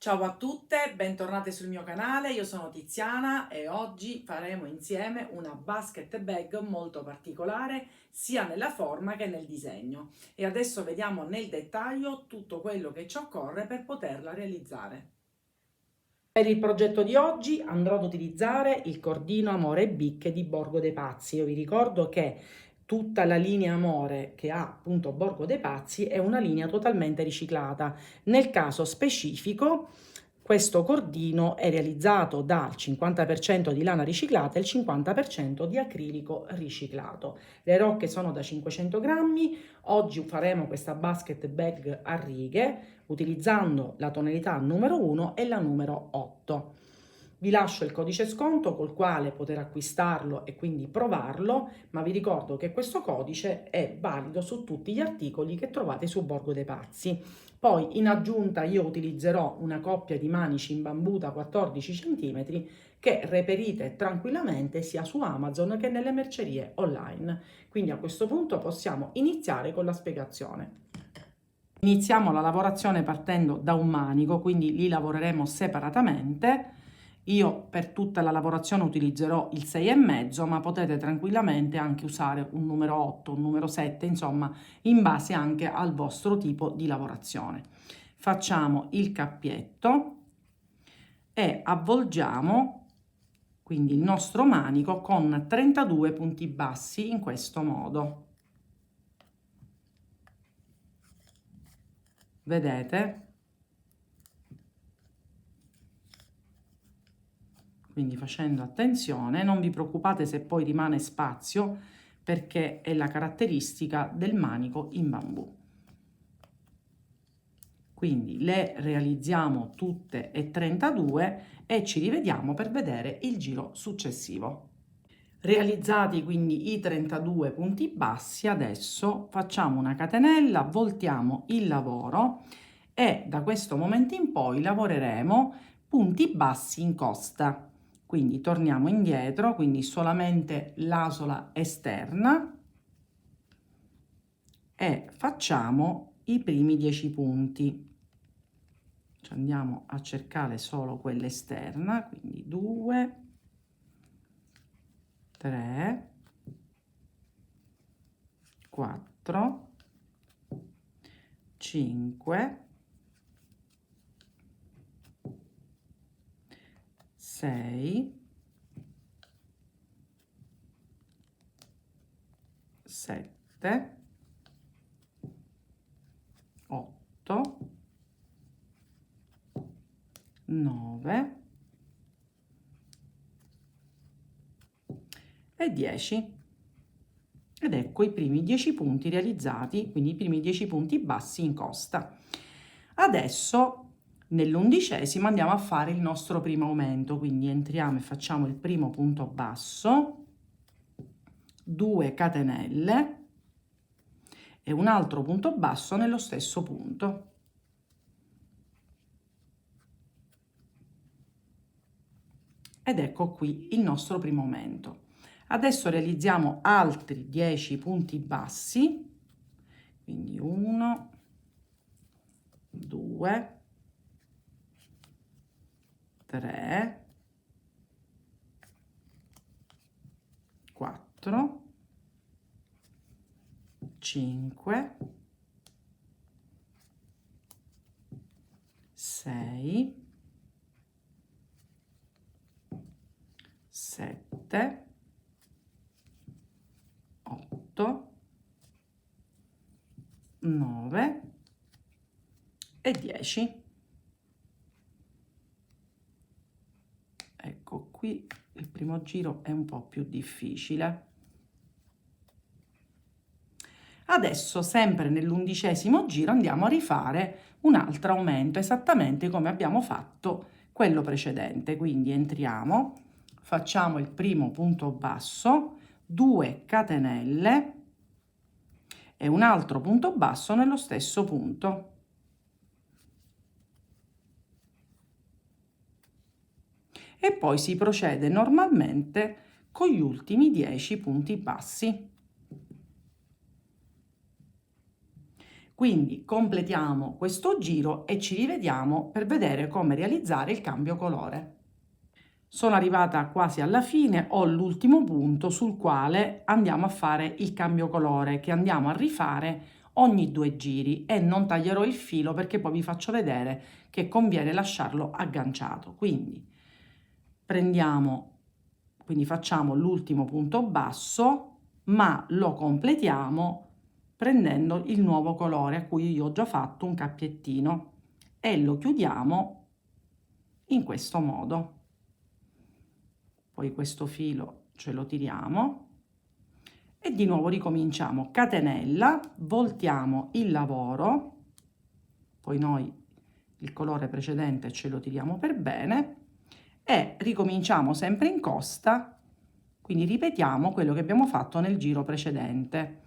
Ciao a tutte, bentornate sul mio canale, io sono Tiziana e oggi faremo insieme una basket bag molto particolare sia nella forma che nel disegno e adesso vediamo nel dettaglio tutto quello che ci occorre per poterla realizzare. Per il progetto di oggi andrò ad utilizzare il cordino Amore e Bicche di Borgo dei Pazzi. Io vi ricordo che tutta la linea Amore che ha appunto Borgo dei Pazzi è una linea totalmente riciclata. Nel caso specifico, questo cordino è realizzato dal 50% di lana riciclata e il 50% di acrilico riciclato. Le rocche sono da 500 grammi. Oggi faremo questa basket bag a righe utilizzando la tonalità numero 1 e la numero 8. Vi lascio il codice sconto col quale poter acquistarlo e quindi provarlo, ma vi ricordo che questo codice è valido su tutti gli articoli che trovate su Borgo dei Pazzi. Poi in aggiunta io utilizzerò una coppia di manici in bambù da 14 cm che reperite tranquillamente sia su Amazon che nelle mercerie online. Quindi a questo punto possiamo iniziare con la spiegazione. Iniziamo la lavorazione partendo da un manico, quindi li lavoreremo separatamente. Io per tutta la lavorazione utilizzerò il 6,5, ma potete tranquillamente anche usare un numero 8, un numero 7, insomma, in base anche al vostro tipo di lavorazione. Facciamo il cappietto e avvolgiamo quindi il nostro manico con 32 punti bassi in questo modo. Vedete? Quindi facendo attenzione, non vi preoccupate se poi rimane spazio perché è la caratteristica del manico in bambù. Quindi le realizziamo tutte e 32 e ci rivediamo per vedere il giro successivo. Realizzati quindi i 32 punti bassi, adesso facciamo una catenella, voltiamo il lavoro e da questo momento in poi lavoreremo punti bassi in costa. Quindi torniamo indietro, quindi solamente l'asola esterna e facciamo i primi 10 punti. Ci andiamo a cercare solo quella esterna, quindi 2, 3, 4, 5, 6, 7, 8, 9 e 10. Ed ecco i primi 10 punti realizzati, quindi i primi 10 punti bassi in costa. Adesso nell'11° andiamo a fare il nostro primo aumento, quindi entriamo e facciamo il primo punto basso, 2 catenelle e un altro punto basso nello stesso punto. Ed ecco qui il nostro primo aumento. Adesso realizziamo altri 10 punti bassi, quindi 1, 2, 3, 4, 5, 6, 7, 8, 9 e 10. Ecco qui il primo giro è un po' più difficile. Adesso sempre nell'11° giro andiamo a rifare un altro aumento esattamente come abbiamo fatto quello precedente, quindi entriamo, facciamo il primo punto basso, 2 catenelle e un altro punto basso nello stesso punto. E poi si procede normalmente con gli ultimi 10 punti bassi. Quindi completiamo questo giro e ci rivediamo per vedere come realizzare il cambio colore. Sono arrivata quasi alla fine, ho l'ultimo punto sul quale andiamo a fare il cambio colore, che andiamo a rifare ogni 2 giri, e non taglierò il filo perché poi vi faccio vedere che conviene lasciarlo agganciato. Quindi facciamo l'ultimo punto basso, ma lo completiamo prendendo il nuovo colore a cui io ho già fatto un cappiettino, e lo chiudiamo in questo modo. Poi questo filo ce lo tiriamo e di nuovo ricominciamo. Catenella, voltiamo il lavoro, poi noi il colore precedente ce lo tiriamo per bene e ricominciamo sempre in costa, quindi ripetiamo quello che abbiamo fatto nel giro precedente.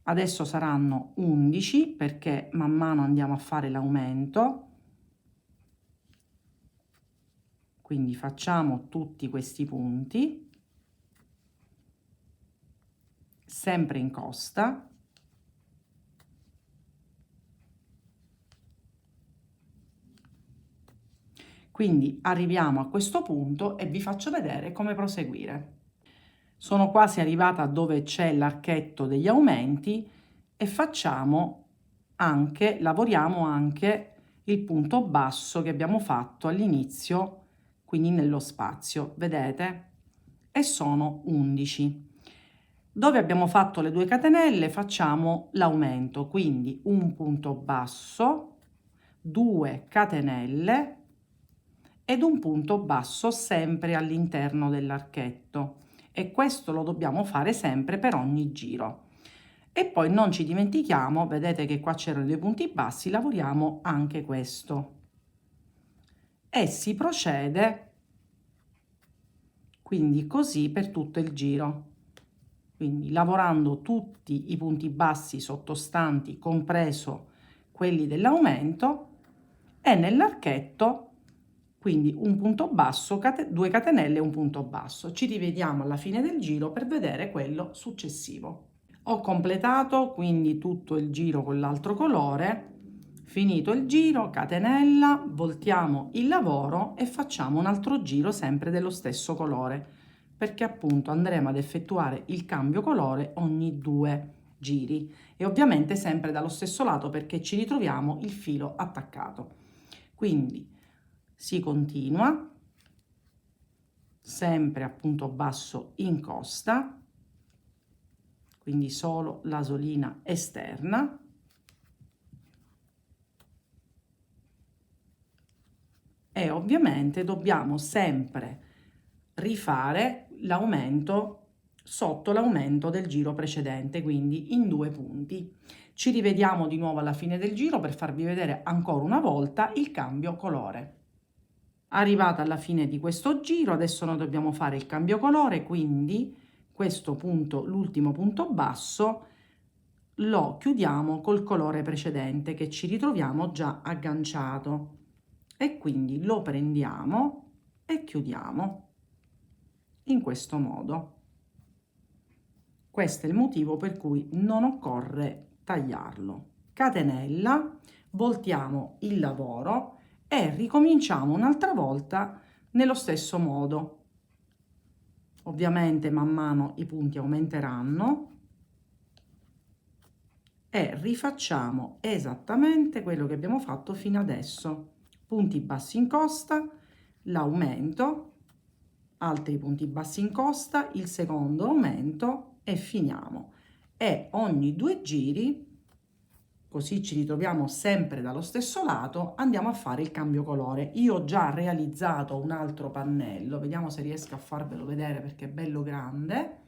Adesso saranno 11 perché man mano andiamo a fare l'aumento. Quindi facciamo tutti questi punti, sempre in costa. Quindi arriviamo a questo punto e vi faccio vedere come proseguire. Sono quasi arrivata dove c'è l'archetto degli aumenti e lavoriamo anche il punto basso che abbiamo fatto all'inizio, quindi nello spazio, vedete? E sono 11. Dove abbiamo fatto le 2 catenelle facciamo l'aumento, quindi un punto basso, 2 catenelle ed un punto basso sempre all'interno dell'archetto, e questo lo dobbiamo fare sempre per ogni giro. E poi non ci dimentichiamo, vedete che qua c'erano dei punti bassi, lavoriamo anche questo e si procede quindi così per tutto il giro, quindi lavorando tutti i punti bassi sottostanti, compreso quelli dell'aumento, e nell'archetto quindi un punto basso, 2 catenelle e un punto basso. Ci rivediamo alla fine del giro per vedere quello successivo. Ho completato quindi tutto il giro con l'altro colore. Finito il giro, catenella, voltiamo il lavoro e facciamo un altro giro sempre dello stesso colore, perché appunto andremo ad effettuare il cambio colore ogni 2 giri e ovviamente sempre dallo stesso lato perché ci ritroviamo il filo attaccato. Quindi si continua sempre a punto basso in costa, quindi solo l'asolina esterna, e ovviamente dobbiamo sempre rifare l'aumento sotto l'aumento del giro precedente, quindi in 2 punti. Ci rivediamo di nuovo alla fine del giro per farvi vedere ancora una volta il cambio colore. Arrivata alla fine di questo giro, adesso noi dobbiamo fare il cambio colore, quindi questo punto, l'ultimo punto basso, lo chiudiamo col colore precedente che ci ritroviamo già agganciato, e quindi lo prendiamo e chiudiamo in questo modo. Questo è il motivo per cui non occorre tagliarlo. Catenella, voltiamo il lavoro e ricominciamo un'altra volta nello stesso modo. Ovviamente man mano i punti aumenteranno e rifacciamo esattamente quello che abbiamo fatto fino adesso. Punti bassi in costa, l'aumento, altri punti bassi in costa, il secondo aumento e finiamo. E ogni 2 giri, così ci ritroviamo sempre dallo stesso lato, andiamo a fare il cambio colore. Io ho già realizzato un altro pannello, vediamo se riesco a farvelo vedere perché è bello grande,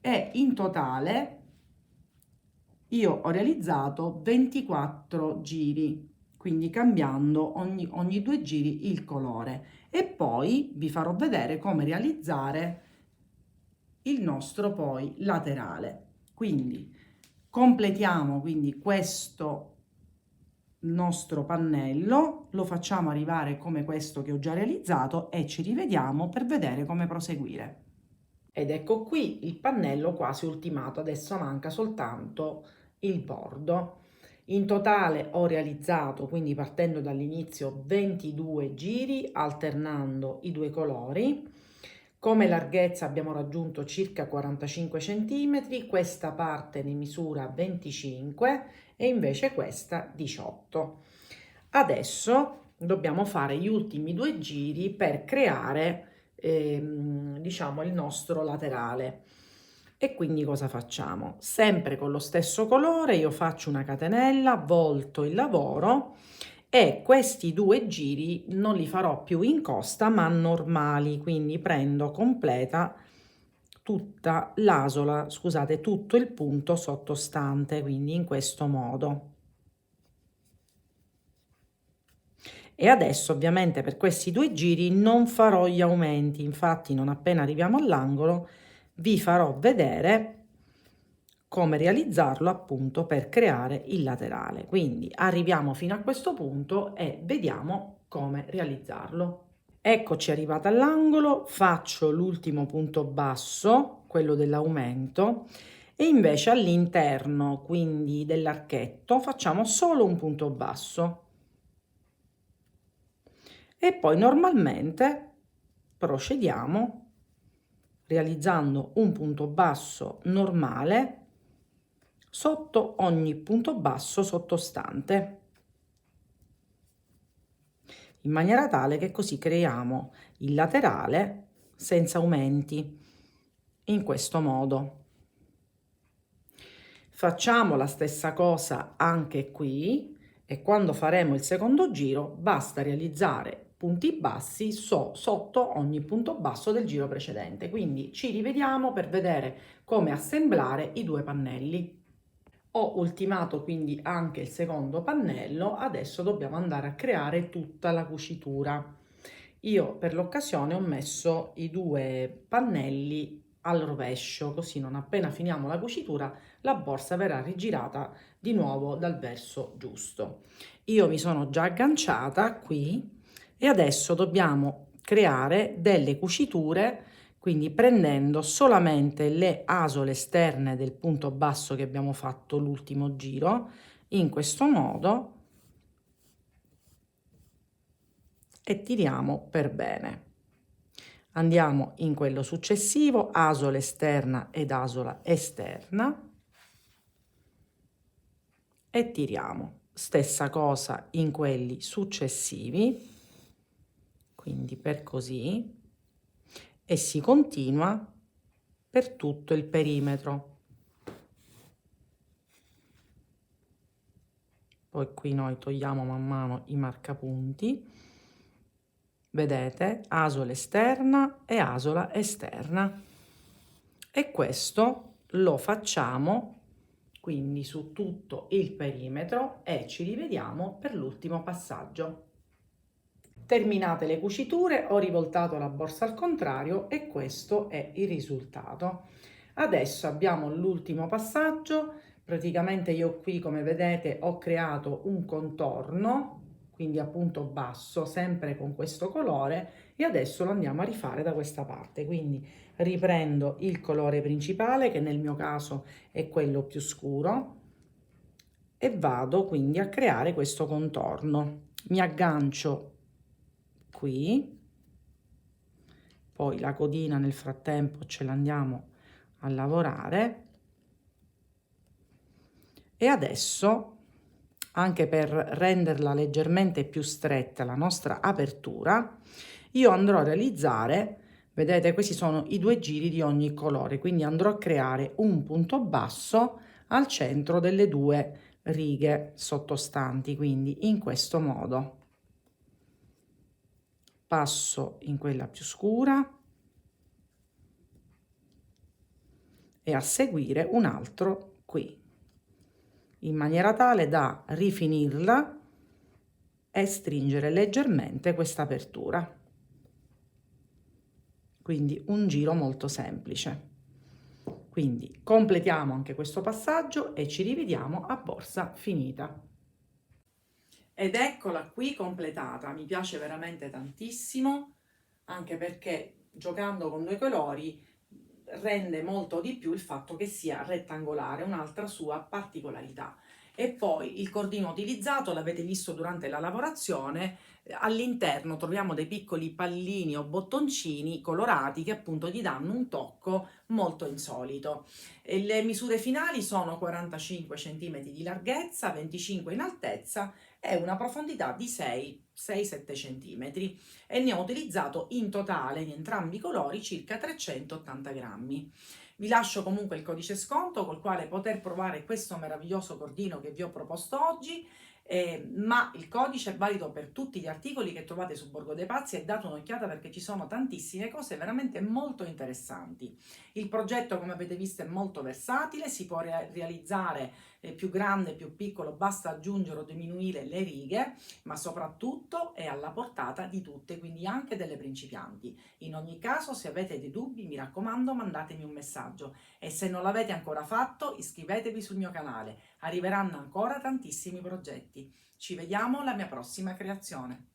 e in totale io ho realizzato 24 giri, quindi cambiando ogni 2 giri il colore, e poi vi farò vedere come realizzare il nostro poi laterale. Quindi completiamo quindi questo nostro pannello, lo facciamo arrivare come questo che ho già realizzato e ci rivediamo per vedere come proseguire. Ed ecco qui il pannello quasi ultimato, adesso manca soltanto il bordo. In totale ho realizzato, quindi partendo dall'inizio, 22 giri alternando i due colori. Come larghezza abbiamo raggiunto circa 45 cm, questa parte ne misura 25 e invece questa 18. Adesso dobbiamo fare gli ultimi due giri per creare diciamo il nostro laterale. E quindi cosa facciamo? Sempre con lo stesso colore io faccio una catenella, volto il lavoro e questi due giri non li farò più in costa ma normali, quindi prendo completa tutta l'asola, scusate, tutto il punto sottostante, quindi in questo modo. E adesso ovviamente per questi due giri non farò gli aumenti, infatti non appena arriviamo all'angolo vi farò vedere come realizzarlo appunto per creare il laterale. Quindi arriviamo fino a questo punto e vediamo come realizzarlo. Eccoci arrivata all'angolo, faccio l'ultimo punto basso, quello dell'aumento, e invece all'interno quindi dell'archetto facciamo solo un punto basso. E poi normalmente procediamo realizzando un punto basso normale sotto ogni punto basso sottostante, in maniera tale che così creiamo il laterale senza aumenti, in questo modo. Facciamo la stessa cosa anche qui e quando faremo il secondo giro basta realizzare punti bassi sotto ogni punto basso del giro precedente. Quindi ci rivediamo per vedere come assemblare i due pannelli. Ho ultimato quindi anche il secondo pannello, adesso dobbiamo andare a creare tutta la cucitura. Io per l'occasione ho messo i due pannelli al rovescio, così non appena finiamo la cucitura la borsa verrà rigirata di nuovo dal verso giusto. Io mi sono già agganciata qui e adesso dobbiamo creare delle cuciture, quindi prendendo solamente le asole esterne del punto basso che abbiamo fatto l'ultimo giro, in questo modo, e tiriamo per bene. Andiamo in quello successivo, asola esterna ed asola esterna, e tiriamo. Stessa cosa in quelli successivi, quindi per così, e si continua per tutto il perimetro. Poi qui noi togliamo man mano i marcapunti, vedete, asola esterna e asola esterna, e questo lo facciamo quindi su tutto il perimetro e ci rivediamo per l'ultimo passaggio. Terminate le cuciture, ho rivoltato la borsa al contrario e questo è il risultato. Adesso abbiamo l'ultimo passaggio. Praticamente io qui, come vedete, ho creato un contorno, quindi a punto basso, sempre con questo colore, e adesso lo andiamo a rifare da questa parte. Quindi riprendo il colore principale, che nel mio caso è quello più scuro, e vado quindi a creare questo contorno. Mi aggancio qui, poi la codina nel frattempo ce l'andiamo a lavorare, e adesso, anche per renderla leggermente più stretta la nostra apertura, io andrò a realizzare, vedete, questi sono i due giri di ogni colore, quindi andrò a creare un punto basso al centro delle due righe sottostanti, quindi in questo modo. Passo in quella più scura e a seguire un altro qui, in maniera tale da rifinirla e stringere leggermente questa apertura. Quindi un giro molto semplice. Quindi completiamo anche questo passaggio e ci rivediamo a borsa finita. Ed eccola qui completata, mi piace veramente tantissimo, anche perché giocando con due colori rende molto di più il fatto che sia rettangolare, un'altra sua particolarità. E poi il cordino utilizzato, l'avete visto durante la lavorazione, all'interno troviamo dei piccoli pallini o bottoncini colorati che appunto gli danno un tocco molto insolito. E le misure finali sono 45 cm di larghezza, 25 in altezza e una profondità di 6-7 cm, e ne ho utilizzato in totale in entrambi i colori circa 380 grammi. Vi lascio comunque il codice sconto col quale poter provare questo meraviglioso cordino che vi ho proposto oggi, ma il codice è valido per tutti gli articoli che trovate su Borgo dei Pazzi, e date un'occhiata perché ci sono tantissime cose veramente molto interessanti. Il progetto, come avete visto, è molto versatile, si può realizzare più grande, più piccolo, basta aggiungere o diminuire le righe, ma soprattutto è alla portata di tutte, quindi anche delle principianti. In ogni caso, se avete dei dubbi, mi raccomando, mandatemi un messaggio, e se non l'avete ancora fatto, iscrivetevi sul mio canale, arriveranno ancora tantissimi progetti. Ci vediamo alla mia prossima creazione.